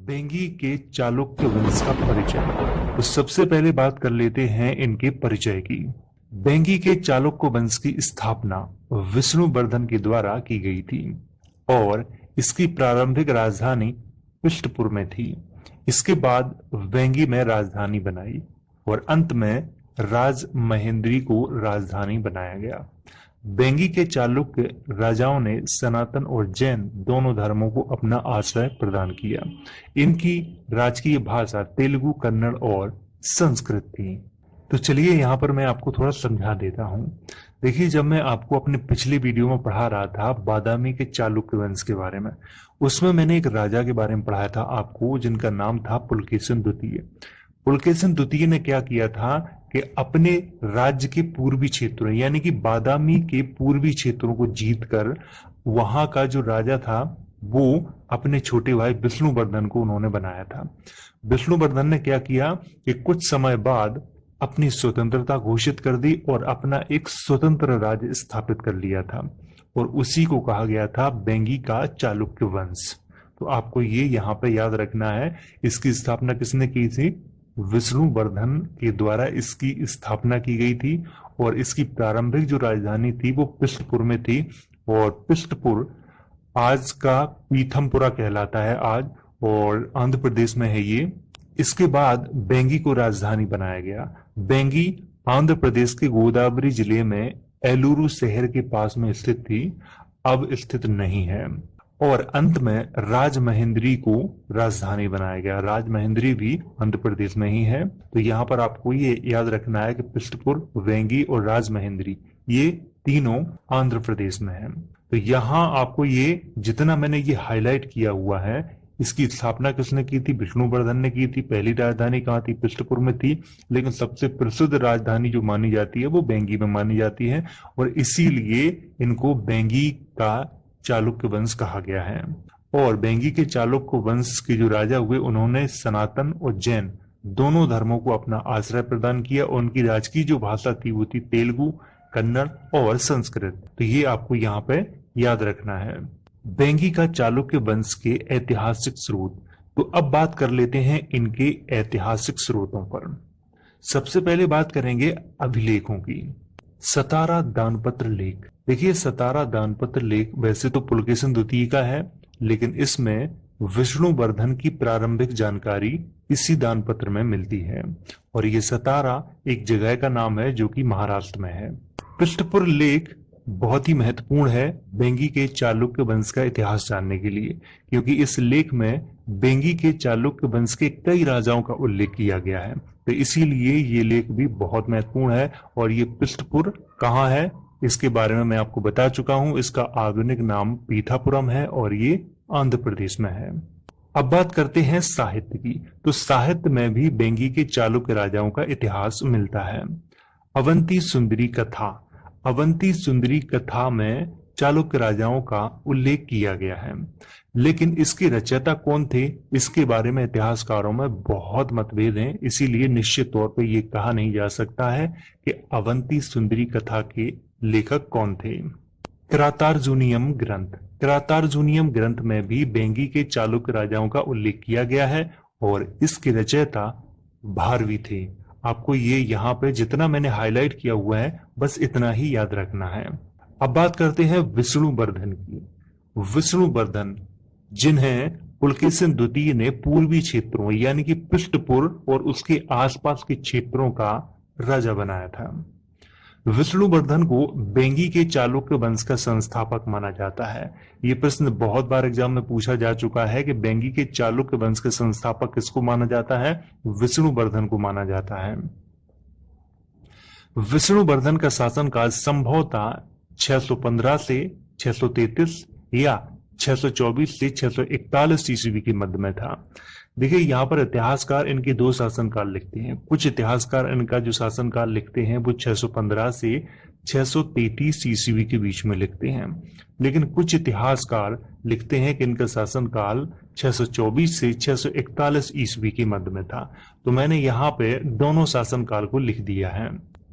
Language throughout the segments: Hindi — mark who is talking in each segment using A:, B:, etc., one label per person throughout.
A: बेंगी के चालुक्य वंश का परिचय। तो सबसे पहले बात कर लेते हैं इनके परिचय की। बेंगी के चालुक्य वंश की स्थापना विष्णुवर्धन के द्वारा की गई थी और इसकी प्रारंभिक राजधानी पृष्ठपुर में थी। इसके बाद वेंगी में राजधानी बनाई और अंत में राजमहेंद्री को राजधानी बनाया गया। बेंगी के चालुक्य राजाओं ने सनातन और जैन दोनों धर्मों को अपना आश्रय प्रदान किया। इनकी राजकीय भाषा तेलुगु, कन्नड़ और संस्कृत थी। तो चलिए यहाँ पर मैं आपको थोड़ा समझा देता हूँ। देखिए, जब मैं आपको अपने पिछले वीडियो में पढ़ा रहा था बादामी के चालुक्य वंश के बारे में, उसमें मैंने एक राजा के बारे में पढ़ाया था आपको, जिनका नाम था पुलकेशिन द्वितीय। पुलकेशिन द्वितीय ने क्या किया था कि अपने राज्य के पूर्वी क्षेत्रों यानी कि बादामी के पूर्वी क्षेत्रों को जीतकर वहां का जो राजा था वो अपने छोटे भाई विष्णुवर्धन को उन्होंने बनाया था। विष्णुवर्धन ने क्या किया कि कुछ समय बाद अपनी स्वतंत्रता घोषित कर दी और अपना एक स्वतंत्र राज्य स्थापित कर लिया था और उसी को कहा गया था बेंगी का चालुक्य वंश। तो आपको ये यहाँ पे याद रखना है, इसकी स्थापना किसने की थी? विष्णुवर्धन के द्वारा इसकी स्थापना की गई थी और इसकी प्रारंभिक जो राजधानी थी वो पृष्ठपुर में थी और पृष्ठपुर आज का पीथमपुरा कहलाता है आज, और आंध्र प्रदेश में है ये। इसके बाद बेंगी को राजधानी बनाया गया। बेंगी आंध्र प्रदेश के गोदावरी जिले में एलुरु शहर के पास में स्थित थी, अब स्थित नहीं है। और अंत में राजमहेंद्री को राजधानी बनाया गया। राजमहेंद्री भी आंध्र प्रदेश में ही है। तो यहाँ पर आपको ये याद रखना है कि पृष्ठपुर, वेंगी और राजमहेंद्री ये तीनों आंध्र प्रदेश में है। तो यहाँ आपको ये जितना मैंने ये हाईलाइट किया हुआ है, इसकी स्थापना किसने की थी? विष्णुवर्धन ने की थी। पहली राजधानी कहाँ थी? पृष्ठपुर में थी, लेकिन सबसे प्रसिद्ध राजधानी जो मानी जाती है वो बेंगी में मानी जाती है और इसीलिए इनको बेंगी का चालुक्य वंश कहा गया है। और बेंगी के चालुक्य वंश के जो राजा हुए उन्होंने सनातन और जैन दोनों धर्मों को अपना आश्रय प्रदान किया और उनकी राजकीय जो भाषा थी वो थी तेलुगु, कन्नड़ और संस्कृत। तो ये आपको यहाँ पे याद रखना है। बेंगी का चालुक्य वंश के ऐतिहासिक स्रोत। तो अब बात कर लेते हैं इनके ऐतिहासिक स्रोतों पर। सबसे पहले बात करेंगे अभिलेखों की। सतारा दानपत्र लेख। देखिए, सतारा दानपत्र लेख वैसे तो पुलकेशिन द्वितीय का है, लेकिन इसमें विष्णुवर्धन की प्रारंभिक जानकारी इसी दानपत्र में मिलती है और ये सतारा एक जगह का नाम है जो कि महाराष्ट्र में है। पृष्ठपुर लेख बहुत ही महत्वपूर्ण है बेंगी के चालुक्य वंश का इतिहास जानने के लिए, क्योंकि इस लेख में बेंगी के चालुक्य वंश के कई राजाओं का उल्लेख किया गया है। तो इसीलिए ये लेख भी बहुत महत्वपूर्ण है। और ये पृष्ठपुर कहाँ है इसके बारे में मैं आपको बता चुका हूं। इसका आधुनिक नाम पीठापुरम है और ये आंध्र प्रदेश में है। अब बात करते हैं साहित्य की। तो साहित्य में भी बेंगी के चालुक्य राजाओं का इतिहास मिलता है। अवंती सुंदरी कथा। अवंती सुंदरी कथा में चालुक्य राजाओं का उल्लेख किया गया है, लेकिन इसके रचयिता कौन थे इसके बारे में इतिहासकारों में बहुत मतभेद हैं। इसीलिए निश्चित तौर पर यह कहा नहीं जा सकता है कि अवंती सुंदरी कथा के लेखक कौन थे। क्रातार्जुनियम ग्रंथ। क्रातार्जुनियम ग्रंथ में भी बेंगी के चालुक्य राजाओं का उल्लेख किया गया है और इसके रचयिता भारवी थे। आपको ये यहाँ पे जितना मैंने हाईलाइट किया हुआ है बस इतना ही याद रखना है। अब बात करते हैं विष्णुवर्धन की। विष्णुवर्धन जिन्हें पुलकेशिन द्वितीय ने पूर्वी क्षेत्रों यानी कि पृष्ठपुर और उसके आसपास के क्षेत्रों का राजा बनाया था। विष्णुवर्धन को बेंगी के चालुक्य वंश का संस्थापक माना जाता है। ये प्रश्न बहुत बार एग्जाम में पूछा जा चुका है कि बेंगी के चालुक्य वंश के संस्थापक किसको माना जाता है? विष्णुवर्धन को माना जाता है। विष्णुवर्धन का शासनकाल संभवतः 615 से 633 या 624 से 641 ईस्वी के मध्य में था। देखिए, यहाँ पर इतिहासकार इनके दो शासनकाल लिखते हैं। कुछ इतिहासकार इनका जो शासनकाल लिखते हैं वो 615 से 633 ईस्वी के बीच में लिखते हैं, लेकिन कुछ इतिहासकार लिखते हैं कि इनका शासनकाल 624 से 641 ईस्वी के मध्य में था। तो मैंने यहाँ पे दोनों शासनकाल को लिख दिया है।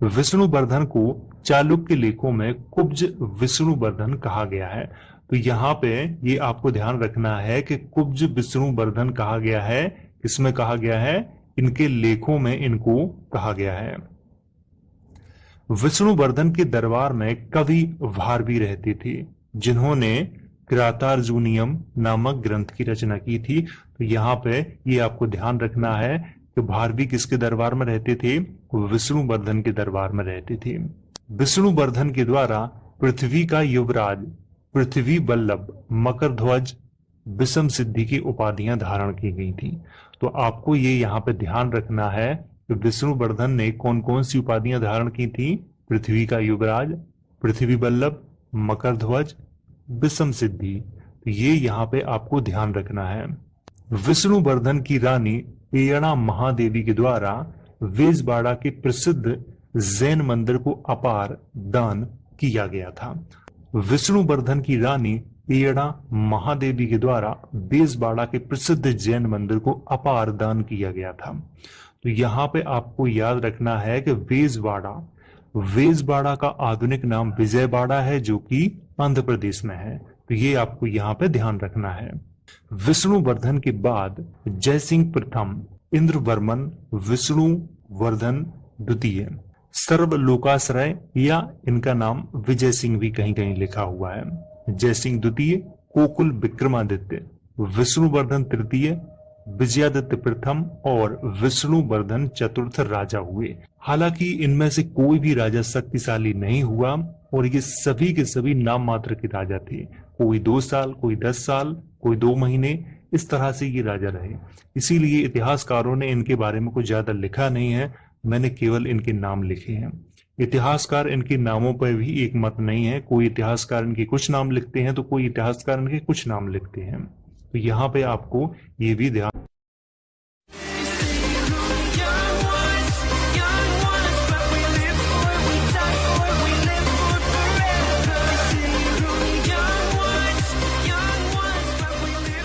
A: विष्णुवर्धन को चालुक्य लेखों में कुब्ज विष्णुवर्धन कहा गया है। तो यहाँ पे ये आपको ध्यान रखना है कि कुब्ज विष्णुवर्धन कहा गया है, किसमें कहा गया है, इनके लेखों में इनको कहा गया है। विष्णुवर्धन के दरबार में कवि भारवी रहते थे, जिन्होंने किरातार्जुनीयम नामक ग्रंथ की रचना की थी। तो यहाँ पे ये आपको ध्यान रखना है कि भारवी किसके दरबार में रहते थे, विष्णुवर्धन के दरबार में रहते थे। विष्णुवर्धन के द्वारा पृथ्वी का युवराज, पृथ्वी बल्लभ, मकर ध्वज, विषम सिद्धि की उपाधियां धारण की गई थी। तो आपको ये यहाँ पे ध्यान रखना है कि विष्णुवर्धन ने कौन कौन सी उपाधियां धारण की थी, पृथ्वी का युवराज, पृथ्वी बल्लभ, मकर ध्वज, विषम सिद्धि। तो ये यहाँ पे आपको ध्यान रखना है। विष्णुवर्धन की रानी एयणा महादेवी के द्वारा वेजबाड़ा के प्रसिद्ध जैन मंदिर को अपार दान किया गया था। विष्णुवर्धन की रानी एयणा महादेवी के द्वारा वेजबाड़ा के प्रसिद्ध जैन मंदिर को अपार दान किया गया था। तो यहाँ पे आपको याद रखना है कि वेजबाड़ा का आधुनिक नाम विजयवाड़ा है, जो कि आंध्र प्रदेश में है। तो ये आपको यहाँ पे ध्यान रखना है। विष्णुवर्धन के बाद जयसिंह प्रथम, इंद्रवर्मन, विष्णुवर्धन द्वितीय, सर्वलोकाश्रय, या इनका नाम विजय सिंह भी कहीं कहीं लिखा हुआ है, जयसिंह द्वितीय, कोकुल विक्रमादित्य, विष्णुवर्धन तृतीय, विजयादित्य प्रथम और विष्णुवर्धन चतुर्थ राजा हुए। हालांकि इनमें से कोई भी राजा शक्तिशाली नहीं हुआ और ये सभी के सभी नाम मात्र के राजा थे। कोई 2 साल, कोई 10 साल, कोई 2 महीने, इस तरह से ये राजा रहे। इसीलिए इतिहासकारों ने इनके बारे में कुछ ज्यादा लिखा नहीं है, मैंने केवल इनके नाम लिखे हैं। इतिहासकार इनके नामों पर भी एक मत नहीं है, कोई इतिहासकार इनके कुछ नाम लिखते हैं तो कोई इतिहासकार इनके कुछ नाम लिखते हैं। तो यहाँ पे आपको ये भी ध्यान